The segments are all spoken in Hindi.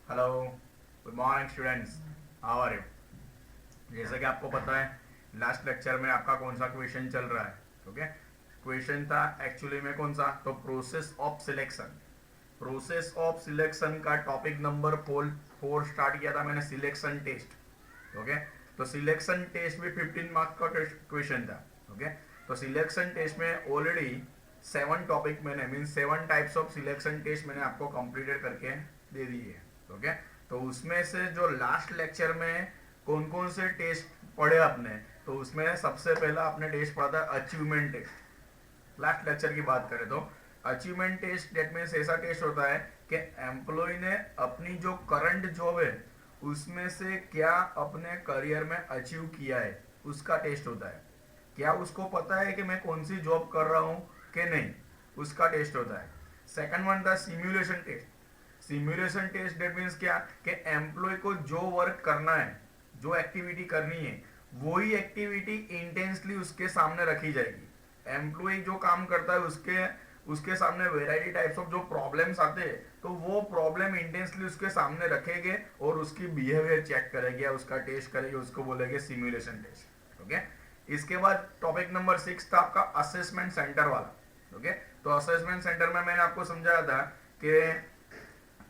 Hello, good morning students, how are you. जैसा कि आपको पता है, लास्ट लेक्चर में आपका कौन सा क्वेश्चन चल रहा है। ओके, क्वेश्चन था एक्चुअली में कौन सा, तो process of selection. Process of selection का टॉपिक नंबर 4 स्टार्ट किया था मैंने, सिलेक्शन टेस्ट। ओके, तो सिलेक्शन टेस्ट भी 15 मार्क्स का क्वेश्चन था। ओके, तो सिलेक्शन टेस्ट में ऑलरेडी 7 टॉपिक मैंने mean 7 types of selection test मैंने आपको कंप्लीटेड करके दे दिए। ओके, तो उसमें से जो लास्ट लेक्चर में कौन कौन से टेस्ट पढ़े आपने, तो उसमें सबसे पहला आपने टेस्ट पढ़ा था अचीवमेंट टेस्ट। लास्ट लेक्चर की बात करें तो अचीवमेंट टेस्ट डेट मीन्स ऐसा टेस्ट होता है कि एम्प्लॉय ने अपनी जो करंट जॉब है उसमें से क्या अपने करियर में अचीव किया है, उसका टेस्ट होता है। क्या उसको पता है कि मैं कौन सी जॉब कर रहा हूँ कि नहीं, उसका टेस्ट होता है। सेकंड वन था simulation test. Simulation test that means क्या कि एम्प्लॉय को जो वर्क करना है, जो एक्टिविटी करनी है, वही एक्टिविटी इंटेंसली उसके सामने रखी जाएगी। एम्प्लॉय जो काम करता है उसके उसके सामने वेराइटी टाइप्स ऑफ जो प्रॉब्लम्स आते हैं, तो वो प्रॉब्लम इंटेंसली उसके सामने रखेंगे और उसकी बिहेवियर चेक करेंगे या उसका टेस्ट करेंगे, उसको बोलेंगे सिमुलेशन टेस्ट। ओके, इसके बाद टॉपिक नंबर 6 था आपका असेसमेंट सेंटर वाला। ओके, तो असेसमेंट सेंटर में मैंने आपको समझाया था कि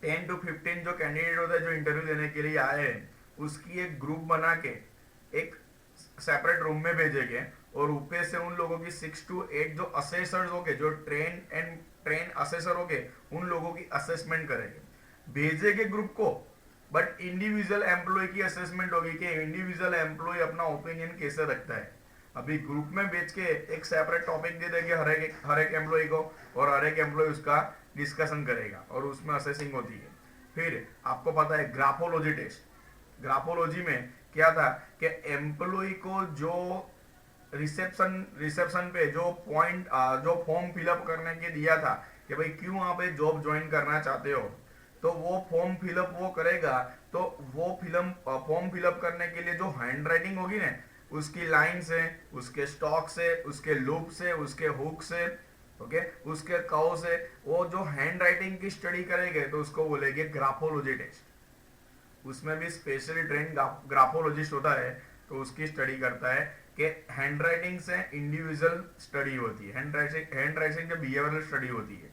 10 to 15 जो कैंडिडेट होते हैं जो इंटरव्यू देने के लिए आए हैं, उसकी एक ग्रुप बना के एक सेपरेट रूम में भेजेंगे और ऊपर से उन लोगों की 6 to 8 जो असेसर्स होंगे, जो ट्रेन असेसर होंगे, उन लोगों की असेसमेंट करेंगे, भेजेंगे ग्रुप को। बट इंडिविजुअल एम्प्लॉय की असेसमेंट होगी कि इंडिविजुअल एम्प्लॉय अपना ओपिनियन कैसे रखता है। अभी ग्रुप में भेज के एक सेपरेट टॉपिक दे देंगे हर एक एम्प्लॉय को, और हर एक एम्प्लॉय उसका डिस्कशन करेगा और उसमें असेसिंग होती है। फिर आपको पता है ग्राफोलॉजी टेस्ट। ग्राफोलॉजी में क्या था कि एम्प्लॉय को जो रिसेप्शन पे जो फॉर्म फिलअप करने के दिया था कि भाई क्यों आप ये जॉब ज्वाइन करना चाहते हो, तो वो फॉर्म फिलअप वो करेगा। तो वो फॉर्म फिलअप करने के लिए जो हैंड राइटिंग होगी ना, उसकी लाइन से, उसके स्टॉक से, उसके लूप से, उसके हुक से, ओके, उसके कव से, वो जो हैंड राइटिंग की स्टडी करेंगे तो उसको बोलेंगे ग्राफोलॉजी टेस्ट। उसमें भी स्पेशली ट्रेन ग्राफोलॉजिस्ट होता है, तो उसकी स्टडी करता है कि हैंड राइटिंग से इंडिविजुअल स्टडी होती है, हैंड राइटिंग से बिहेवियरल स्टडी होती है।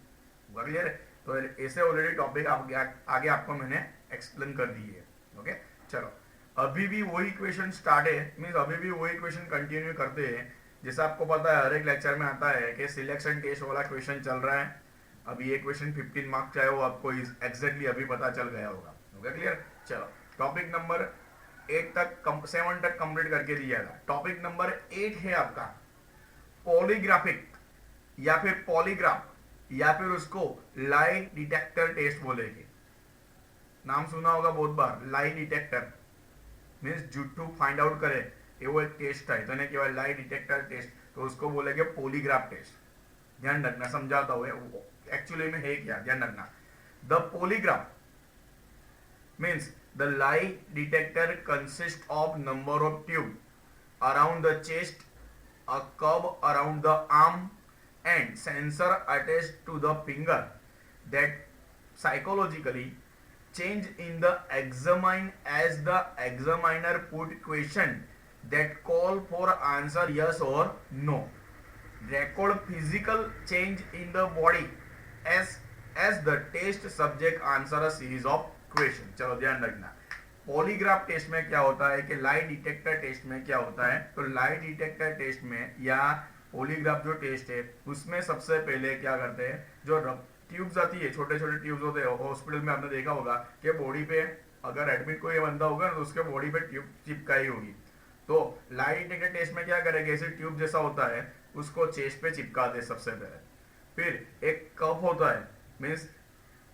क्लियर है? तो ऐसे ऑलरेडी टॉपिक आगे आपको मैंने एक्सप्लेन कर दी है। ओके, चलो अभी भी वही क्वेश्चन स्टार्ट है, मीन्स अभी भी वही क्वेश्चन कंटिन्यू करते हैं। जैसा आपको पता है हर एक लेक्चर में आता है कि सिलेक्शन टेस्ट वाला क्वेश्चन चल रहा है। अभी ये क्वेश्चन 15 मार्क्स का है, वो आपको एग्जैक्टली अभी पता चल गया होगा। Okay, clear? चलो टॉपिक नंबर 7 तक कंप्लीट करके दिया था। टॉपिक नंबर 8 है आपका पॉलीग्राफिक या फिर पॉलीग्राफ, या फिर उसको लाई डिटेक्टर टेस्ट बोलेंगे। नाम सुना होगा बहुत बार, लाई डिटेक्टर मीन्स जुट्टू फाइंड आउट करे, वो एक टेस्ट है। तो नहीं केवल लाई डिटेक्टर टेस्ट, तो उसको बोलेंगे पॉलीग्राफ टेस्ट। ध्यान रखना, समझाता हूँ एक्चुअली में है क्या, ध्यान रखना। The polygraph means the lie detector consist of number of tube around the chest, a curve around the arm and sensor attached to the finger that psychologically change in the examine as the examiner put question that call for answer yes or no. Record physical change in the body as the test subject answer a series of question. चलो ध्यान रखना, पॉलीग्राफ टेस्ट में क्या होता है कि लाई डिटेक्टर टेस्ट में क्या होता है, तो लाई डिटेक्टर टेस्ट में या पॉलीग्राफ जो टेस्ट है उसमें सबसे पहले क्या करते हैं, जो ट्यूब्स आती है, छोटे छोटे ट्यूब्स होते हैं, हॉस्पिटल में आपने देखा होगा कि बॉडी पे अगर एडमिट कोई बंदा होगा तो उसके बॉडी पे ट्यूब चिपकाई होगी। तो लाई डिटेक्टर टेस्ट में क्या करेंगे, ऐसे ट्यूब जैसा होता है उसको चेस्ट पे चिपका दे सबसे पहले। फिर एक कप होता है, मीन्स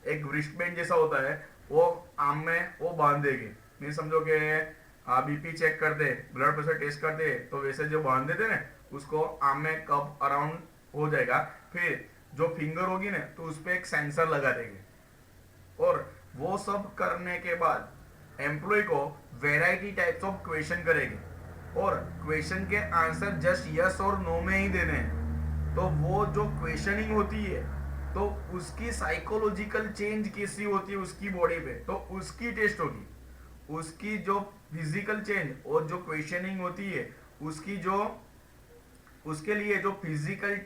एक रिस्टबैंड जैसा होता है, वो आर्म में वो बांध देंगे। नहीं समझो कि बीपी चेक करते, ब्लड प्रेशर टेस्ट करते, तो वैसे जो बांध देते ना, उसको आर्म में कप अराउंड हो जाएगा। फिर जो फिंगर होगी ना, तो उस पर एक सेंसर लगा देंगे। और वो सब करने के बाद एम्प्लॉय को वेराइटी टाइप्स ऑफ क्वेश्चन करेंगे, और क्वेश्चन के आंसर जस्ट यस और नो में ही देने हैं। तो वो जो क्वेश्चनिंग होती है तो उसकी साइकोलॉजिकल चेंज कैसी होती है उसकी बॉडी पे, तो उसकी टेस्ट होगी। उसकी जो फिजिकल चेंज और जो क्वेश्चनिंग होती है उसकी जो उसके लिए जो फिजिकल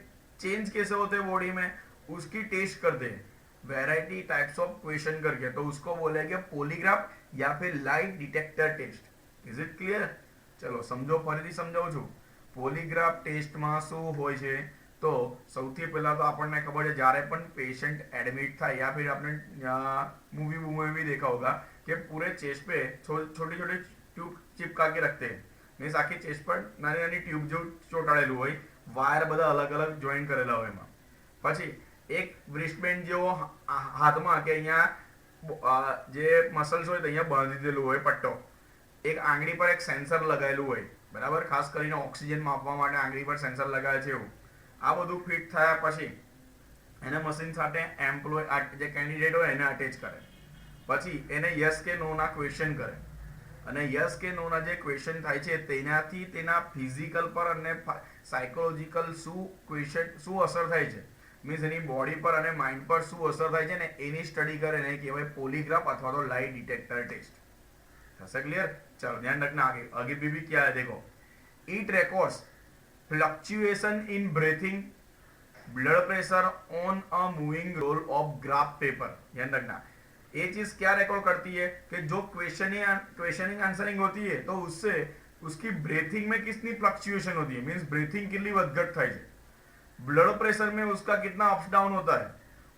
चेंज कैसे होते हैं बॉडी में उसकी टेस्ट करते हैं वेराइटी टाइप्स ऑफ क्वेश्चन करके, तो उसको बोलेंगे पॉलीग्राफ या फिर lie detector test. Is it clear? चलो समझो, ફરીથી સમજાવું છું। પોલીગ્રાફ ટેસ્ટમાં શું હોય છે, તો સૌથી પહેલા તો આપણને ખબર છે જ્યારે પણ પેશન્ટ એડમિટ થાય या फिर आपने मूवी में भी देखा होगा कि पूरे चेस्ट पे छोटी छोटी ट्यूब चिपका के रखते हैं। मीन्स आखी चेस्ट पर નાની નાની ટ્યુબ જેવું ચોંટાડેલું હોય, વાયર બધા અલગ અલગ જોઈન કરેલા હોય એમાં। પછી એક બ્રિસ્ટબેન્ડ જેવો હાથમાં કે અહીંયા જે મસલ્સ હોય તો અહીંયા બાંધી દીધેલું હોય પટ્ટો, એક આંગળી પર એક સેન્સર લગાવેલું હોય, બરાબર, ખાસ કરીને ઓક્સિજન માપવા માટે આંગળી પર સેન્સર લગાવે છે એવું। આ બધું ફિટ થયા પછી એને મશીન સાથે એમ્પ્લોય જે કેન્ડિડેટ હોય એને અટેચ કરે, પછી એને યસ કે નો ના ક્વેશ્ચન કરે, અને યસ કે નો ના જે ક્વેશ્ચન થાય છે તેનાથી તેના ફિઝિકલ પર અને સાયકોલોજીકલ શું અસર થાય છે, મીન્સ એની બોડી પર અને માઇન્ડ પર શું અસર થાય છે ને એની સ્ટડી કરે ને કહેવાય પોલીગ્રાફ અથવા તો લાઇટ ડિટેક્ટર ટેस्ट। थसा क्लियर? चलो ध्यान रखना। आगे आगे भी क्या है देखो, it records fluctuation in breathing, blood pressure on a moving roll of graph paper. ध्यान रखना, ये चीज क्या रिकॉर्ड करती है कि जो क्वेश्चनिंग आंसरिंग होती है तो उससे उसकी ब्रीथिंग में कितनी फ्लक्चुएशन होती है, मीन्स ब्रीथिंग कितनी વધઘટ થાય છે, ब्लड प्रेशर में उसका कितना अप्स डाउन होता है,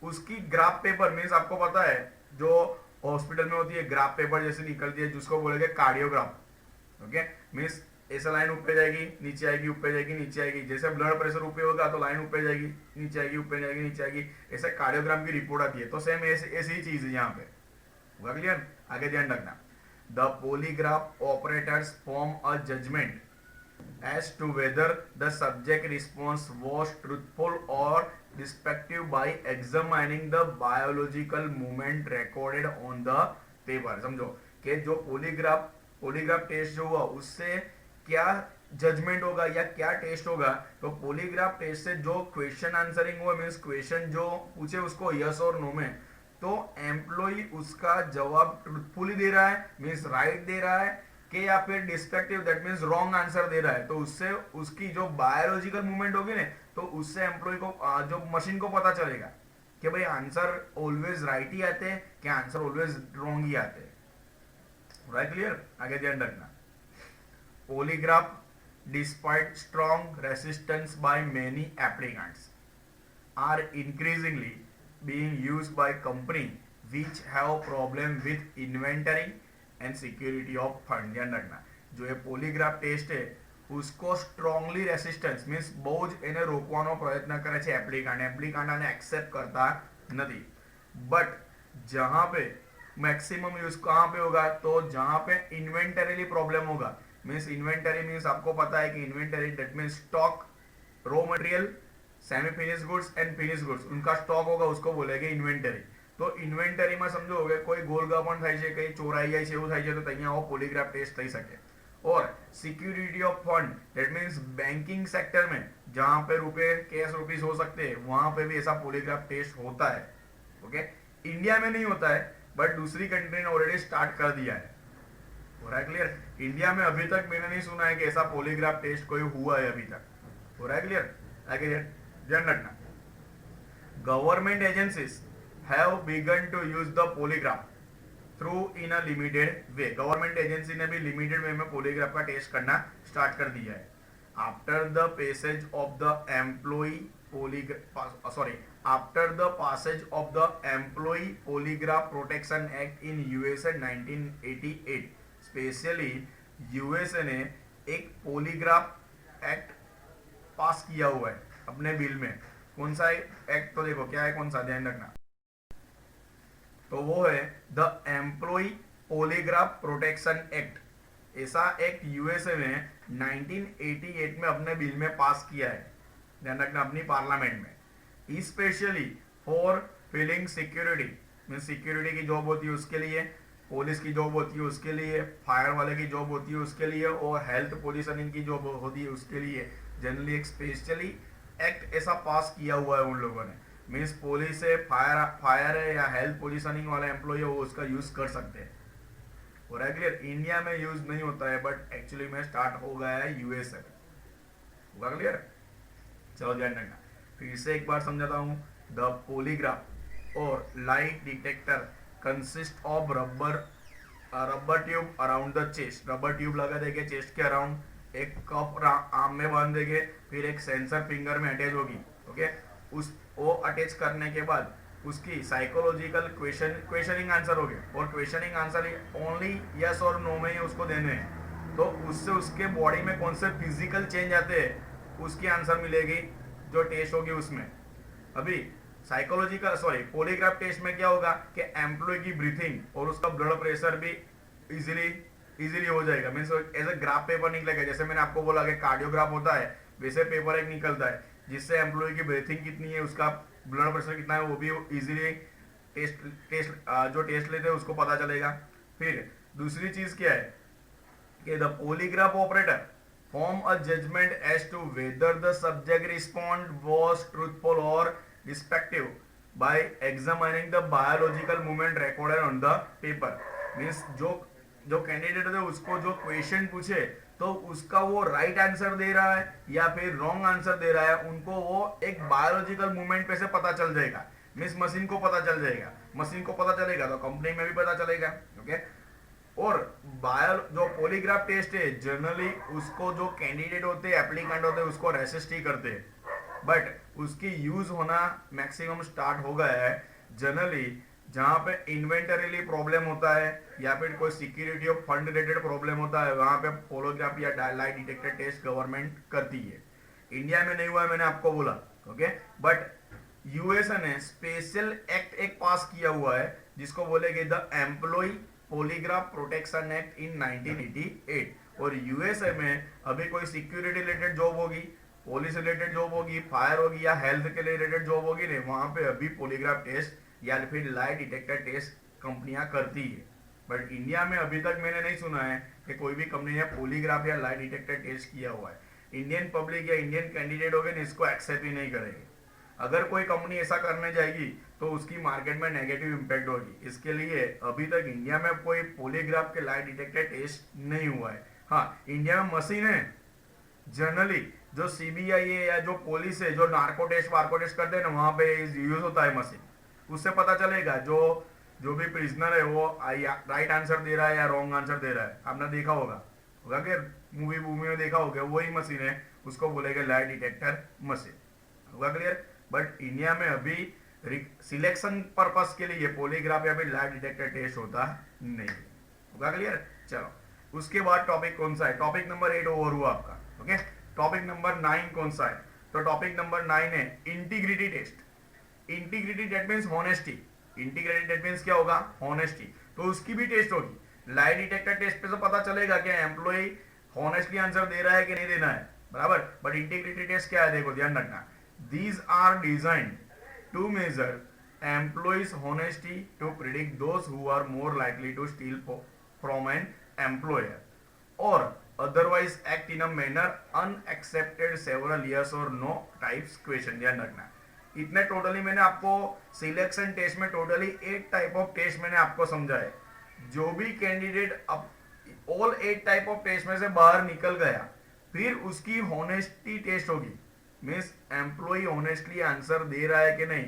उसकी ग्राफ पेपर मीन्स आपको पता है जो हॉस्पिटल में होती है ग्राफ पेपर जैसे निकलती है जिसको बोलेंगे कार्डियोग्राफ। ओके, मीन्स ऐसा लाइन ऊपर जाएगी नीचे आएगी ऊपर जाएगी नीचे आएगी, जैसे ब्लड प्रेशर ऊपर होगा तो लाइन ऊपर जाएगी नीचे आएगी ऊपर जाएगी नीचे आएगी, ऐसे कार्डियोग्राम की रिपोर्ट आती है। तो सेम ऐसी ही चीज है यहाँ पे। हुआ क्लियर? आगे ध्यान रखना, the polygraph operators form a judgment as to whether the subject response was truthful or deceptive by examining the biological movement recorded on the paper। समझो कि जो पॉलीग्राफ टेस्ट जो हुआ उससे क्या जजमेंट होगा या क्या टेस्ट होगा, तो पॉलीग्राफ टेस्ट से जो क्वेश्चन आंसरिंग हुआ मीन्स क्वेश्चन जो पूछे उसको यस और नो में, तो एम्प्लॉय उसका जवाब ट्रूथफुली दे रहा है मीन्स राइट दे रहा है कि या फिर destructive that means wrong answer दे रहा है, तो उससे उसकी जो बायोलॉजिकल मूवमेंट होगी ना तो उससे एम्प्लॉय को जो मशीन को पता चलेगा कि भाई आंसर ऑलवेज राइट ही आते हैं कि आंसर ऑलवेज रॉन्ग ही आते हैं। राइट? क्लियर? आगे ध्यान रखना, polygraph despite strong resistance by many applicants are increasingly being used by company which have problem with inventory and security of fund. ध्यान रखना, जो ये पॉलीग्राफ टेस्ट है उसको स्ट्रोंगली रेसिस्टेंस मीन्स બહુ જ એને રોકવાનો પ્રયત્ન કરે છે એપ્લિકાન્ટ આને एक्सेप्ट करता नहीं। बट जहां पे मैक्सिमम यूज कहां पे होगा, तो जहां पे इन्वेंटरी प्रॉब्लम होगा, मीन्स इन्वेंटरी मीन्स आपको पता है कि inventory that means stock, raw material, semi finish goods and finish goods, उनका स्टॉक होगा उसको बोलेंगे इन्वेंटरी। तो इन्वेंटरी में समझो हो कोई गोलगापण થાય છે કઈ ચોરાઈ જાય છે એવું થાય છે તો અહીંયા આવો પોલીગ્રાફ ટેस्ट થઈ શકે। और security of fund that means banking sector में जहां पे रुपए कैश रुपीस हो सकते हैं वहां पे भी ऐसा पॉलीग्राफ टेस्ट होता है। ओके, इंडिया में नहीं होता है बट दूसरी कंट्री ने ऑलरेडी स्टार्ट कर दिया है। हो रहा है क्लियर? इंडिया में अभी तक मैंने नहीं सुना है कि ऐसा पॉलीग्राफ टेस्ट कोई हुआ है अभी तक। हो रहा है क्लियर? आगे ध्यान रखना, government agencies have begun to use the polygraph through in a limited way। Government agency ने भी लिमिटेड वे में पॉलीग्राफ का टेस्ट करना स्टार्ट कर दिया है। After the passage of the employ polygraph protection act in USA 1988, specially USA ने एक पॉलीग्राफ एक्ट पास किया हुआ है अपने बिल में। कौन सा एक्ट? तो देखो क्या है, कौन सा, ध्यान रखना, तो वो है the employ polygraph protection act. ऐसा एक्ट यूएसए ने 1988 में अपने बिल में पास किया है, ध्यान रखना, अपनी पार्लियामेंट में। Specially for filling security mean security की जॉब होती है उसके लिए, पुलिस की जॉब होती है उसके लिए, फायर वाले की जॉब होती है उसके लिए, और हेल्थ पोजीशनिंग की जॉब होती है उसके लिए। जनरली एक स्पेशली एक्ट ऐसा पास किया हुआ है उन लोगों ने। मीन्स पुलिस है, फायर है या हेल्थ पोजीशनिंग वाला एम्प्लॉय है, वो उसका यूज कर सकते हैं। हो रहा है क्लियर? इंडिया में यूज नहीं होता है बट एक्चुअली में स्टार्ट हो गया है यूएस में। होगा क्लियर? चलो ध्यान रखना, फिर से एक बार समझाता हूँ। द पॉलीग्राफ और light detector consist of rubber tube around the chest. Rubber tube लगा देंगे चेस्ट के अराउंड, एक कप आर्म में बांध देंगे, फिर एक सेंसर फिंगर में अटैच होगी। ओके, उस वो अटैच करने के बाद उसकी साइकोलॉजिकल क्वेश्चनिंग आंसर हो गए, और क्वेश्चनिंग आंसर ओनली यस और नो में ही उसको देने हैं। तो उससे उसके बॉडी में कौन से फिजिकल चेंज आते हैं उसकी आंसर मिलेगी जो टेस्ट होगी उसमें। अभी साइकोलॉजिकल पॉलीग्राफ टेस्ट में क्या होगा कि एम्प्लॉय की ब्रीथिंग और उसका ब्लड प्रेशर भी इजीली हो जाएगा। Means as a graph paper निकलेगा, जैसे मैंने आपको बोला कि कार्डियोग्राफ होता है वैसे पेपर एक निकलता है जिससे एम्प्लॉय की ब्रीथिंग कितनी है, उसका ब्लड प्रेशर कितना है, वो भी इजीली जो टेस्ट लेते हैं उसको पता चलेगा। फिर दूसरी चीज क्या है कि the polygraph operator form a judgment as to whether the subject respond was truthful or deceptive by examining the biological movement recorded on the paper। Means जो कैंडिडेट है उसको जो क्वेश्चन पूछे तो उसका वो राइट आंसर दे रहा है या फिर रॉन्ग आंसर दे रहा है, उनको वो एक बायोलॉजिकल मूवमेंट पे से पता चल जाएगा। मीन्स मशीन को पता चल जाएगा, मशीन को पता चलेगा तो कंपनी में भी पता चलेगा। ओके, और जो पॉलीग्राफ टेस्ट है जनरली उसको जो कैंडिडेट होते हैं, एप्लीकेंट होते हैं, उसको रेसिस्ट ही करते हैं, बट उसकी यूज होना मैक्सिमम स्टार्ट हो गया है जनरली जहां पे इन्वेंटरीली प्रॉब्लम होता है या फिर कोई security of fund related problem होता है, वहां पे पॉलीग्राफ या लाइट डिटेक्टर टेस्ट गवर्नमेंट करती है। इंडिया में नहीं हुआ है, मैंने आपको बोला। ओके, बट यूएसए ने स्पेशल एक्ट एक पास किया हुआ है जिसको बोलेगे the employ polygraph protection act in 1988। और यूएसए में अभी कोई सिक्योरिटी रिलेटेड जॉब होगी, पुलिस रिलेटेड जॉब होगी, फायर होगी या हेल्थ के रिलेटेड जॉब होगी नहीं, वहां पे अभी पॉलीग्राफ टेस्ट या फिर लाइट डिटेक्टर टेस्ट कंपनियां करती है। बट इंडिया में अभी तक मैंने नहीं सुना है कि कोई भी कंपनी ने पॉलीग्राफ या लाइट डिटेक्टर टेस्ट किया हुआ है। इंडियन पब्लिक या इंडियन कैंडिडेट हो गए इसको एक्सेप्ट ही नहीं करेंगे। अगर कोई कंपनी ऐसा करने जाएगी तो उसकी मार्केट में नेगेटिव इंपैक्ट होगी। इसके लिए अभी तक इंडिया में कोई पॉलीग्राफ के लाइट डिटेक्टर टेस्ट नहीं हुआ है। हाँ, इंडिया में मशीन है जनरली, जो सीबीआई है या जो पुलिस है जो नार्को टेस्ट वार्को टेस्ट करते हैं ना, वहां पे यूज होता है मशीन। उससे पता चलेगा जो भी प्रिजनर है वो राइट आंसर दे रहा है या रॉन्ग आंसर दे रहा है। आपने देखा होगा कि मूवी में देखा होगा, वही मशीन है, उसको बोलेगा लाइट डिटेक्टर मशीन। होगा क्लियर? बट इंडिया में अभी सिलेक्शन पर्पस के लिए पॉलीग्राफ या फिर लाइट डिटेक्टर टेस्ट होता नहीं। होगा क्लियर? चलो, उसके बाद टॉपिक कौन सा है? टॉपिक नंबर 8 ओवर हुआ आपका। ओके, टॉपिक नंबर 9 कौन सा है? तो टॉपिक नंबर 9 है integrity test. Integrity that means honesty. Integrity that means क्या होगा? होनेस्टी। तो उसकी भी टेस्ट होगी। लाइट डिटेक्टर टेस्ट पे तो पता चलेगा कि एम्प्लॉय होनेस्टली आंसर दे रहा है कि नहीं देना है, बराबर। बट इंटीग्रिटी टेस्ट क्या है? देखो ध्यान रखना, these are designed to measure employees honesty to predict those who are more likely to steal from an employer or otherwise act in a manner unaccepted several yes or no types question। ध्यान रखना, इतने टोटली मैंने आपको सिलेक्शन टेस्ट में टोटली 8 टाइप ऑफ टेस्ट मैंने आपको समझाए। जो भी कैंडिडेट अब ऑल 8 टाइप ऑफ टेस्ट में से बाहर निकल गया, फिर उसकी होनेस्टी टेस्ट होगी। मीन्स एम्प्लॉय ऑनेस्टली आंसर दे रहा है कि नहीं,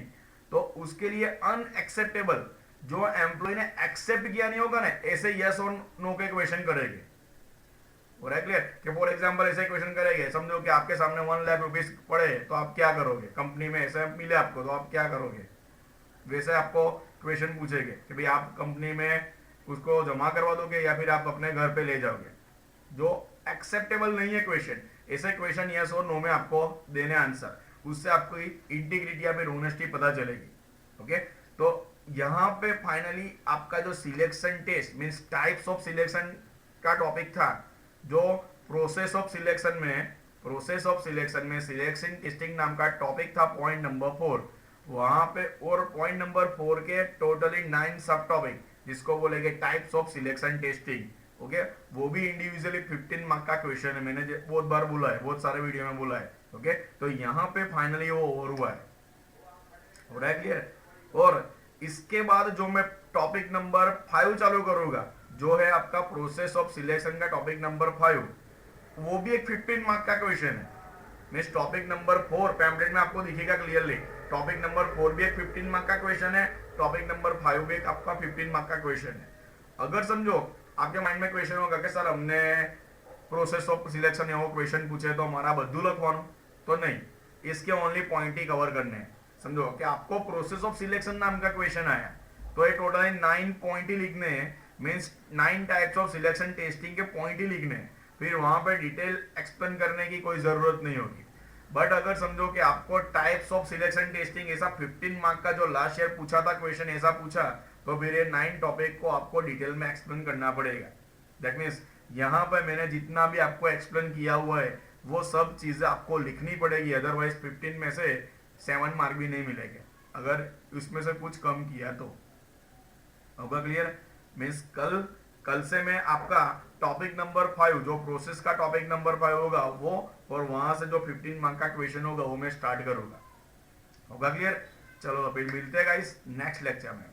तो उसके लिए अनएक्सेप्टेबल, जो एम्प्लॉय ने एक्सेप्ट किया नहीं होगा ना, ऐसे यस और नो के क्वेश्चन करेंगे। हो रहा है क्लियर? कि फॉर एग्जांपल ऐसे क्वेश्चन करेंगे, समझो कि आपके सामने 1 लाख रुपीस पड़े तो आप क्या करोगे? कंपनी में ऐसे मिले आपको तो आप क्या करोगे? वैसे आपको क्वेश्चन पूछेंगे कि भाई आप कंपनी में उसको जमा करवा दोगे या फिर आप अपने घर पे ले जाओगे। जो एक्सेप्टेबल नहीं है क्वेश्चन, ऐसे क्वेश्चन यस और नो में आपको देने आंसर, उससे आपको इंटीग्रिटी या फिर ऑनेस्टी पता चलेगी। ओके, तो यहाँ पे फाइनली आपका जो selection test means types of selection का टॉपिक था, जो प्रोसेस ऑफ सिलेक्शन में सिलेक्शन टेस्टिंग नाम का टॉपिक था, पॉइंट नंबर 4 वहां पे। और पॉइंट नंबर 4 के टोटली 9 सब टॉपिक जिसको बोलेंगे types of selection testing. Okay, वो भी इंडिविजुअली 15 मार्क का क्वेश्चन है, मैंने बहुत बार बोला है, बहुत सारे वीडियो में बोला है। ओके, तो यहाँ पे फाइनली वो ओवर हुआ है। हो रहा है क्लियर। और इसके बाद जो मैं टॉपिक नंबर 5 चालू करूंगा, जो है आपका प्रोसेस ऑफ सिलेक्शन का टॉपिक नंबर 5, वो भी एक 15 मार्क का क्वेश्चन है। मीन्स टॉपिक नंबर 4 पैम्पलेट में आपको दिखेगा क्लियरली, टॉपिक नंबर 4 भी एक 15 मार्क का क्वेश्चन है, टॉपिक नंबर 5 भी एक आपका 15 मार्क का क्वेश्चन है। अगर समझो आपके माइंड में क्वेश्चन होगा कि सर हमने प्रोसेस ऑफ सिलेक्शन एवं क्वेश्चन पूछे तो हमारा बधु लखवानुं, तो नहीं, इसके ओनली पॉइंट ही कवर करने हैं। समझो कि आपको प्रोसेस ऑफ सिलेक्शन नाम का क्वेश्चन आया, तो ये टोटल 9 पॉइंट ही लिखने हैं। Means 9 types of selection testing के पॉइंट ही लिखने हैं, फिर वहां पे डिटेल एक्सप्लेन करने की कोई जरूरत नहीं होगी। बट अगर समझो कि आपको टाइप्स ऑफ सिलेक्शन टेस्टिंग ऐसा 15 मार्क का जो लास्ट ईयर पूछा था क्वेश्चन ऐसा पूछा, तो फिर ये 9 टॉपिक को आपको डिटेल में एक्सप्लेन करना पड़ेगा। दैट मीन्स यहाँ पे मैंने जितना भी आपको एक्सप्लेन किया हुआ है वो सब चीजें आपको लिखनी पड़ेगी, अदरवाइज 15 में से 7 मार्क भी नहीं मिलेंगे अगर उसमें से कुछ कम किया तो। होगा क्लियर। मीन्स कल से मैं आपका टॉपिक नंबर 5 जो प्रोसेस का टॉपिक नंबर 5 होगा वो, और वहां से जो 15 मार्क का क्वेश्चन होगा वो मैं स्टार्ट करूंगा। होगा क्लियर। चलो अभी मिलते हैं गाइस नेक्स्ट लेक्चर में।